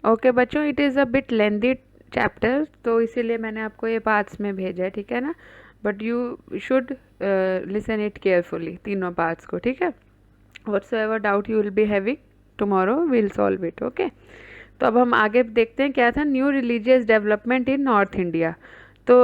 Okay बच्चों, it is a bit lengthy chapter, तो इसीलिए मैंने आपको ये पार्ट्स में भेजा है, ठीक है ना। But you should listen it carefully, तीनों पार्ट्स को, ठीक है। Whatsoever doubt you will be having tomorrow will solve it, okay. तो अब हम आगे देखते हैं क्या था। New religious development in north India. तो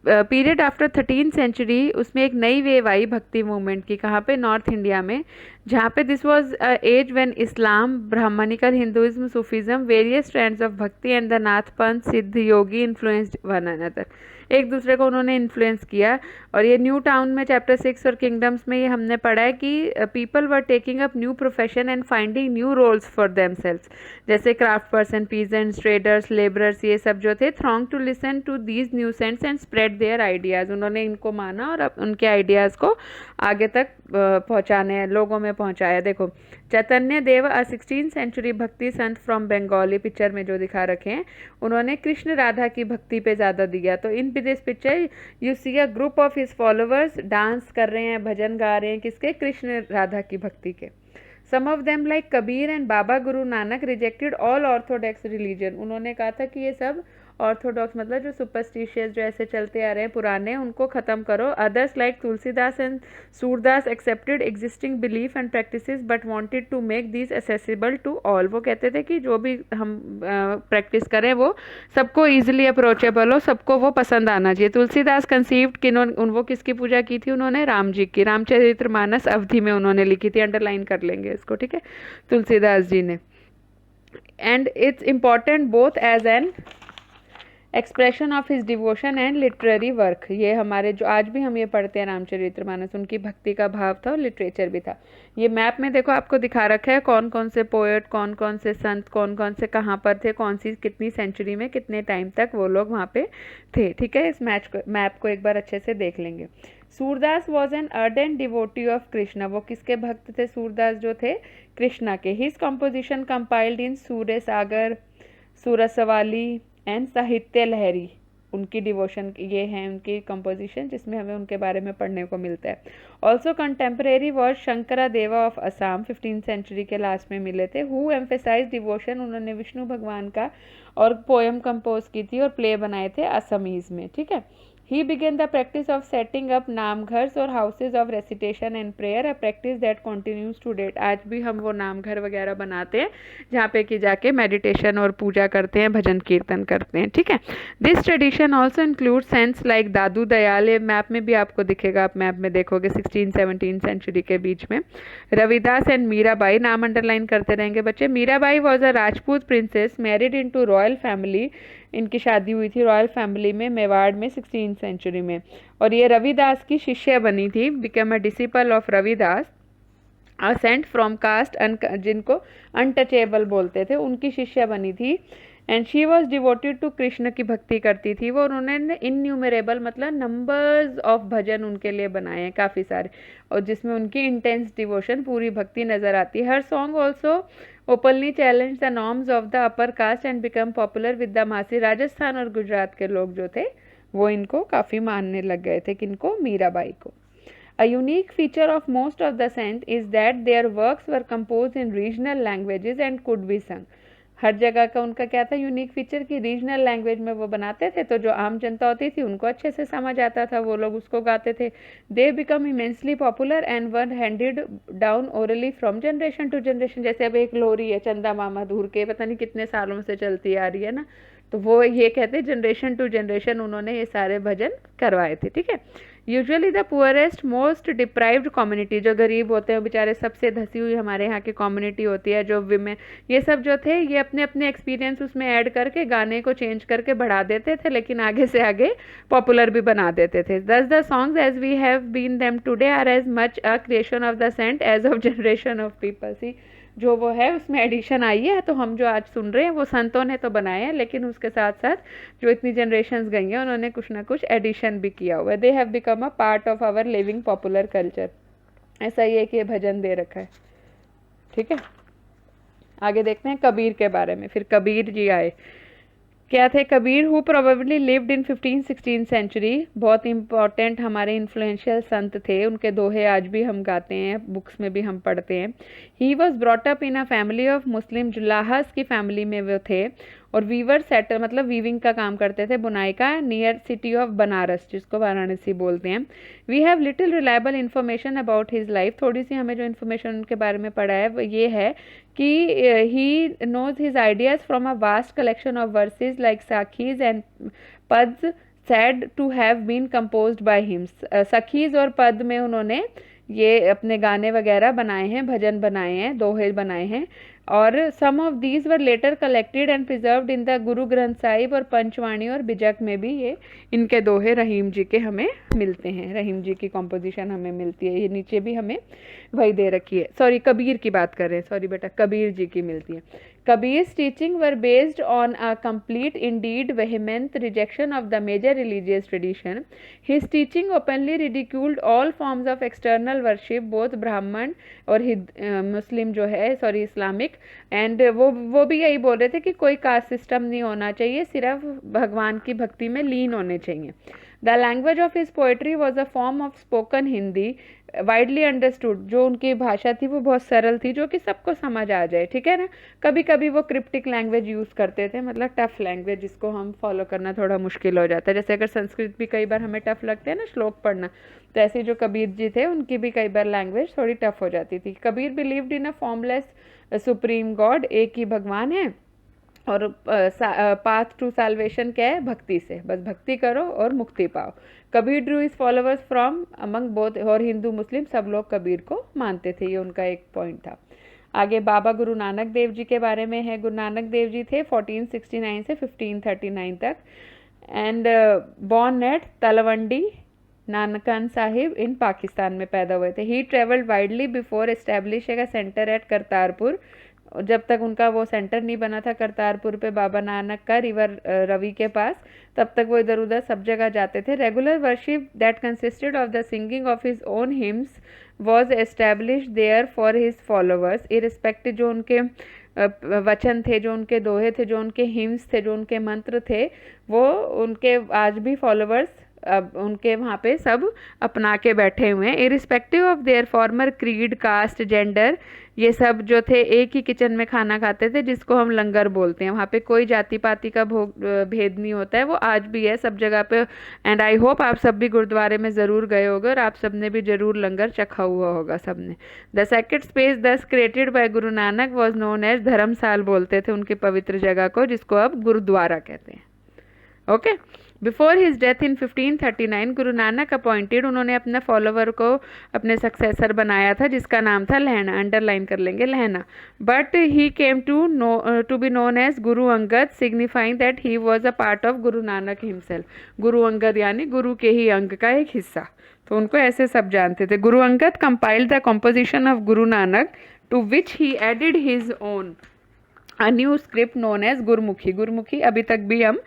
पीरियड आफ्टर 13th सेंचुरी, उसमें एक नई वेव आई भक्ति मूवमेंट की। कहाँ पे? नॉर्थ इंडिया में, जहाँ पे this was age when Islam, Brahmanical Hinduism, Sufism, various trends of bhakti and the Nath Panth, siddha Yogi influenced one another. एक दूसरे को उन्होंने इन्फ्लुएंस किया। और ये न्यू टाउन में चैप्टर 6 और किंगडम्स में ये हमने पढ़ा है कि people were taking up new profession and finding new roles for themselves, जैसे craft person, peasants, traders, labourers, ये सब जो थे, thronged to listen to these new saints and spread their ideas. उन्होंने इनको माना और अब उनके आइडियाज़ को आगे तक पहुँचाने, लोगों में पहुँचाया। देखो, चैतन्य देव, अ 16th सेंचुरी भक्ति संत फ्रॉम बंगाली, पिक्चर में जो दिखा रखे हैं, उन्होंने कृष्ण राधा की भक्ति पे ज़्यादा दिया। तो in this picture you see a group of his followers dance कर रहे हैं, भजन गा रहे हैं, किसके? कृष्ण राधा की भक्ति के। Some of them like Kabir and Baba Guru Nanak rejected all orthodox religion. उन्होंने कहा था कि ये सब ऑर्थोडॉक्स मतलब जो सुपरस्टिशियस जो ऐसे चलते आ रहे हैं पुराने, उनको ख़त्म करो। Others like Tulsidas and Surdas accepted existing belief and practices but wanted to make these accessible to all. वो कहते थे कि जो भी हम प्रैक्टिस करें वो सबको ईजिली अप्रोचेबल हो, सबको वो पसंद आना चाहिए। तुलसीदास कंसीव्ड वो किसकी पूजा की थी उन्होंने? राम जी की। रामचरितमानस अवधि में उन्होंने लिखी थी, अंडरलाइन कर लेंगे इसको, ठीक है, तुलसीदास जी ने। And it's important both as an expression of his devotion and literary work. ये हमारे जो आज भी हम ये पढ़ते हैं रामचरितमानस, उनकी भक्ति का भाव था और लिटरेचर भी था। ये मैप में देखो आपको दिखा रखा है कौन कौन से पोएट, कौन कौन से संत, कौन कौन से कहाँ पर थे, कौन सी कितनी सेंचुरी में कितने टाइम तक वो लोग वहाँ पे थे, ठीक है। इस मैप को एक बार अच्छे से देख लेंगे। Surdas was an ardent devotee of Krishna. वो किसके भक्त थे? सूरदास जो थे कृष्णा के। His composition compiled in Surya Sagar, Sursavali and Sahitya Lahari. उनकी डिवोशन ये हैं उनकी कंपोजिशन, जिसमें हमें उनके बारे में पढ़ने को मिलता है। ऑल्सो कंटेम्प्रेरी वॉज शंकरा देवा ऑफ असम, 15th सेंचुरी के लास्ट में मिले थे। हु एम्फेसाइज डिवोशन, उन्होंने विष्णु भगवान का और पोएम कंपोज की थी और प्ले बनाए थे असमीज में, ठीक है। He began the practice of setting up namghars और houses of recitation and prayer, a practice that continues to date. आज भी हम वो नामघर वगैरह बनाते हैं जहाँ पे कि जाके मेडिटेशन और पूजा करते हैं, भजन कीर्तन करते हैं, ठीक है। This tradition also include saints like Dadu Dayal. Map में भी आपको दिखेगा, आप मैप में देखोगे 16th-17th सेंचुरी के बीच में। रविदास एंड मीराबाई, नाम अंडरलाइन करते रहेंगे बच्चे। Mirabai was a Rajput princess married in to royal family. इनकी शादी हुई थी रॉयल फैमिली में, मेवाड़ में, 16th सेंचुरी में। और ये रविदास की शिष्य बनी थी, become a disciple of Ravidas, a saint from caste, जिनको अनटचेबल बोलते थे, उनकी शिष्य बनी थी। And she was devoted to Krishna की भक्ति करती थी वो। उन्होंने इनन्यूमरेबल मतलब नंबर्स ऑफ भजन उनके लिए बनाए हैं, काफ़ी सारे, और जिसमें उनकी इंटेंस डिवोशन, पूरी भक्ति नज़र आती है। Her song also openly challenge the norms of the upper caste and become popular with the masses. Rajasthan और गुजरात के लोग जो थे वो इनको काफ़ी मानने लग गए थे, किनको? मीराबाई को। A unique feature of most of the saints is that their works were composed in regional languages and could be sung. हर जगह का उनका क्या था यूनिक फीचर कि रीजनल लैंग्वेज में वो बनाते थे, तो जो आम जनता होती थी उनको अच्छे से समझ आता था, वो लोग उसको गाते थे। They become immensely popular and were handed down orally from generation to generation. जैसे अब एक लोरी है चंदा मामा धूर के, पता नहीं कितने सालों से चलती आ रही है ना, तो वो ये कहते जनरेशन टू जनरेशन उन्होंने ये सारे भजन करवाए थे, ठीक है। Usually the poorest most deprived community, जो गरीब होते हैं बेचारे, सबसे धसी हुई हमारे यहाँ की कम्युनिटी होती है, जो विमेन, ये सब जो थे ये अपने अपने एक्सपीरियंस उसमें ऐड करके गाने को चेंज करके बढ़ा देते थे, लेकिन आगे से आगे पॉपुलर भी बना देते थे। Thus the songs as we have been them today are as much a creation of the saint as of generation of people. सी जो वो है उसमें एडिशन आई है, तो हम जो आज सुन रहे हैं वो संतों ने तो बनाए हैं, लेकिन उसके साथ साथ जो इतनी जनरेशन्स गई हैं उन्होंने कुछ ना कुछ एडिशन भी किया हुआ है। They have become a part of our living popular culture. ऐसा ही है कि ये भजन दे रखा है, ठीक है। आगे देखते हैं कबीर के बारे में। फिर कबीर जी आए। क्या थे Kabir, who probably lived in 15-16 century, बहुत इंपॉर्टेंट हमारे इन्फ्लुएंशियल संत थे, उनके दोहे आज भी हम गाते हैं, बुक्स में भी हम पढ़ते हैं। He was brought up in a family of Muslim julahas की फैमिली में वो थे, और वीवर सेटर मतलब वीविंग का काम करते थे, बुनाई का, नियर सिटी ऑफ बनारस जिसको वाराणसी बोलते हैं। We have little reliable information about his life, थोड़ी सी हमें जो इन्फॉर्मेशन उनके बारे में पढ़ा है वो ये है कि he knows his ideas from a vast collection of verses like sakhis and pads said to have been composed by him। सखीज और पद में उन्होंने ये अपने गाने वगैरह बनाए हैं, भजन बनाए हैं, दोहे बनाए हैं, और some of these were later collected and preserved in the Guru Granth Sahib और पंचवाणी और बिजक में भी ये इनके दोहे रहीम जी के हमें मिलते हैं, रहीम जी की कॉम्पोजिशन हमें मिलती है, ये नीचे भी हमें वही दे रखी है। सॉरी कबीर की बात कर रहे हैं, सॉरी बेटा, कबीर जी की मिलती है। Kabir's teaching were based on a complete, indeed vehement rejection of the major religious tradition. His teaching openly ridiculed all forms of external worship, both Brahman और मुस्लिम जो है, सॉरी इस्लामिक, एंड वो भी यही बोल रहे थे कि कोई कास्ट सिस्टम नहीं होना चाहिए, सिर्फ भगवान की भक्ति में लीन होने चाहिए। The language of his poetry was a form of spoken Hindi, widely understood, जो उनकी भाषा थी वो बहुत सरल थी, जो कि सबको समझ आ जाए, ठीक है ना। कभी कभी वो क्रिप्टिक लैंग्वेज यूज़ करते थे, मतलब टफ लैंग्वेज जिसको हम फॉलो करना थोड़ा मुश्किल हो जाता है, जैसे अगर संस्कृत भी कई बार हमें टफ लगते हैं ना श्लोक पढ़ना, तो ऐसे जो कबीर जी थे उनकी भी कई बार लैंग्वेज थोड़ी टफ हो जाती थी। Kabir believed in a formless supreme God, एक ही भगवान है, और पाथ टू साल्वेशन क्या है, भक्ति से, बस भक्ति करो और मुक्ति पाओ। Kabir Drew is followers from among both, और हिंदू मुस्लिम सब लोग कबीर को मानते थे, ये उनका एक पॉइंट था। आगे बाबा गुरु नानक देव जी के बारे में है। गुरु नानक देव जी थे 1469 से 1539 तक, and born at Talwandi Nankana Sahib in Pakistan में पैदा हुए थे। He travelled widely before establishing a centre at Kartarpur, जब तक उनका वो सेंटर नहीं बना था करतारपुर पे बाबा नानक का, रिवर रवि के पास, तब तक वो इधर उधर सब जगह जाते थे। Regular worship that consisted of the singing of his own hymns was established there for his followers, irrespective जो उनके वचन थे, जो उनके दोहे थे, जो उनके हिम्स थे, जो उनके मंत्र थे, वो उनके आज भी फॉलोअर्स अब उनके वहाँ पे सब अपना के बैठे हुए हैं, irrespective of their former creed, caste, gender, ये सब जो थे एक ही किचन में खाना खाते थे, जिसको हम लंगर बोलते हैं। वहाँ पे कोई जाति पाति का भेद नहीं होता है, वो आज भी है सब जगह पे। एंड आई होप आप सब भी गुरुद्वारे में ज़रूर गए होगे और आप सब ने भी ज़रूर लंगर चखा हुआ होगा सब ने। द सेक्रेड स्पेस दस created by Guru Nanak was known as Dharmsal, बोलते थे उनकी पवित्र जगह को, जिसको अब गुरुद्वारा कहते हैं। Okay, before his death in 1539 Guru Nanak appointed, उन्होंने अपने फॉलोवर को अपने सक्सेसर बनाया था, जिसका नाम था लहना, अंडरलाइन कर लेंगे Lehna. But he came to be known as Guru Angad, signifying that he was a part of Guru Nanak himself. Guru Angad यानी गुरु के ही अंग का एक हिस्सा, तो उनको ऐसे सब जानते थे। Guru Angad compiled the composition of Guru Nanak, to which he added his own a new script known as Gurmukhi. Gurmukhi अभी तक भी हम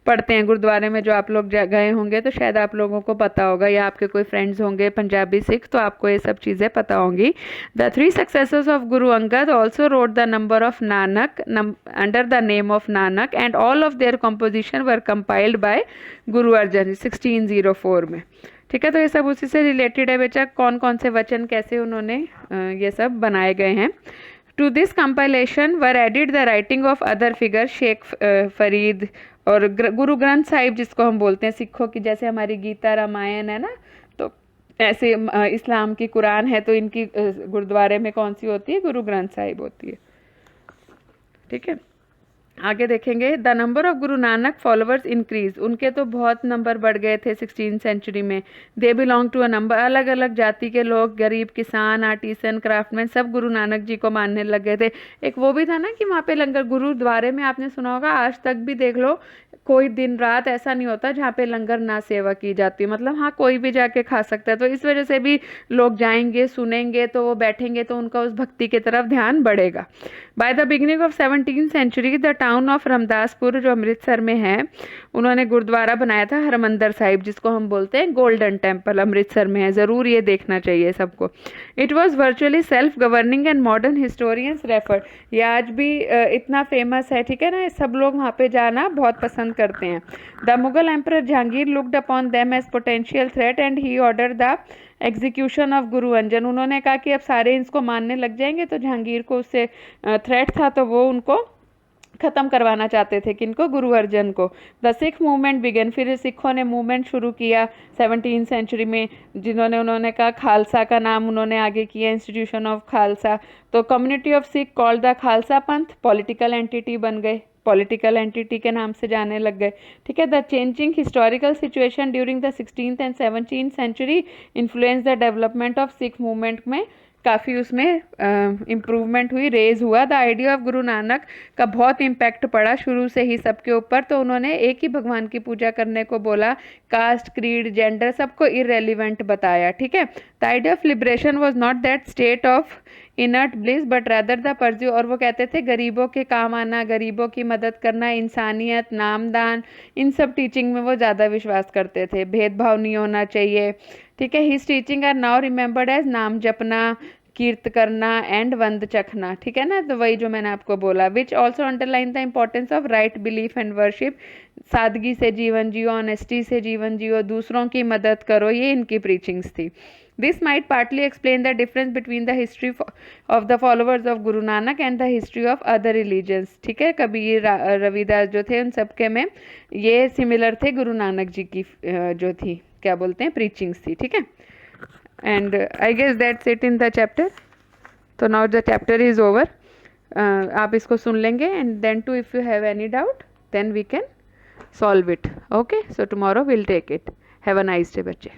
पढ़ते हैं गुरुद्वारे में, जो आप लोग गए होंगे तो शायद आप लोगों को पता होगा, या आपके कोई फ्रेंड्स होंगे पंजाबी सिख, तो आपको ये सब चीज़ें पता होंगी। The three successors of Guru Angad also wrote the number of Nanak under the name of Nanak, and all of their composition were compiled bye Guru Arjan 1604 में। ठीक है, तो ये सब उसी से रिलेटेड है बेटा, कौन कौन से वचन कैसे उन्होंने ये सब बनाए गए हैं। To this compilation were added the writing of other figures, Sheikh Farid और गुरु ग्रंथ साहिब, जिसको हम बोलते हैं सिखों की, जैसे हमारी गीता रामायण है ना, तो ऐसे इस्लाम की कुरान है, तो इनकी गुरुद्वारे में कौन सी होती है, गुरु ग्रंथ साहिब होती है। ठीक है, आगे देखेंगे। The number of Guru Nanak followers increase, उनके तो बहुत नंबर बढ़ गए थे 16 सेंचुरी में। They belong to a number, अलग अलग जाति के लोग, गरीब, किसान, आर्टिसन, क्राफ्टमैन, सब गुरु नानक जी को मानने लग गए थे। एक वो भी था ना कि वहाँ पे लंगर, गुरुद्वारे में आपने सुना होगा, आज तक भी देख लो, कोई दिन रात ऐसा नहीं होता जहाँ पे लंगर ना सेवा की जाती है, मतलब हाँ कोई भी जाके खा सकता है। तो इस वजह से भी लोग जाएंगे, सुनेंगे, तो वो बैठेंगे, तो उनका उस भक्ति की तरफ ध्यान बढ़ेगा। By the beginning of 17th century the town of Ramdaspur, जो अमृतसर में है, उन्होंने गुरुद्वारा बनाया था हरमंदर साहिब, जिसको हम बोलते हैं गोल्डन टेम्पल, अमृतसर में है, ज़रूर ये देखना चाहिए सबको। It was virtually self governing and modern historians refer, ये आज भी इतना फेमस है, ठीक है ना, सब लोग वहाँ पे जाना बहुत पसंद करते हैं। The Mughal emperor Jahangir looked upon them as potential threat and he ordered the execution of Guru Arjan. उन्होंने कहा कि अब सारे इसको मानने लग जाएंगे, तो जहांगीर को उससे थ्रेट था, तो वो उनको ख़त्म करवाना चाहते थे, किनको, गुरु अर्जन को। द सिख मूवमेंट बिगन, फिर सिखों ने मूवमेंट शुरू किया 17वीं सेंचुरी में, जिन्होंने उन्होंने कहा खालसा का नाम उन्होंने आगे किया, इंस्टीट्यूशन ऑफ खालसा। तो community of Sikh called the Khalsa Panth, political entity बन गए, पॉलिटिकल एंटिटी के नाम से जाने लग गए, ठीक है। The changing historical situation during the 16th and 17th century influence the development of Sikh movement में काफ़ी उसमें इम्प्रूवमेंट हुई, रेज हुआ। The idea of Guru Nanak का बहुत इम्पैक्ट पड़ा शुरू से ही सबके ऊपर, तो उन्होंने एक ही भगवान की पूजा करने को बोला, कास्ट, क्रीड, जेंडर सबको इररेलीवेंट बताया, ठीक है। The idea of liberation was not that state of inert bliss but rather the परज्यू, और वो कहते थे गरीबों के काम आना, गरीबों की मदद करना, इंसानियत, नामदान, इन सब टीचिंग में वो ज़्यादा विश्वास करते थे, भेदभाव नहीं होना चाहिए, ठीक है। His teaching are now remembered as Naam Japna, कीर्त करना एंड वंद चखना, ठीक है ना, तो वही जो मैंने आपको बोला। Which also underline the importance of right belief and worship, सादगी से जीवन जियो, ऑनेस्टी से जीवन जियो, दूसरों की मदद करो, ये इनकी प्रीचिंग्स थी। This might partly explain the difference between the history of the followers of Guru Nanak and the history of other religions, ठीक है। कबीर, रविदास जो थे, उन सबके में ये सिमिलर थे, गुरु नानक जी की जो थी, क्या बोलते हैं, प्रीचिंग्स थी, ठीक है। And I guess that's it in the chapter. तो now the chapter is over, आप इसको सुन लेंगे and then to if you have any doubt then we can solve it, okay. So tomorrow will take it. Have a nice day बच्चे।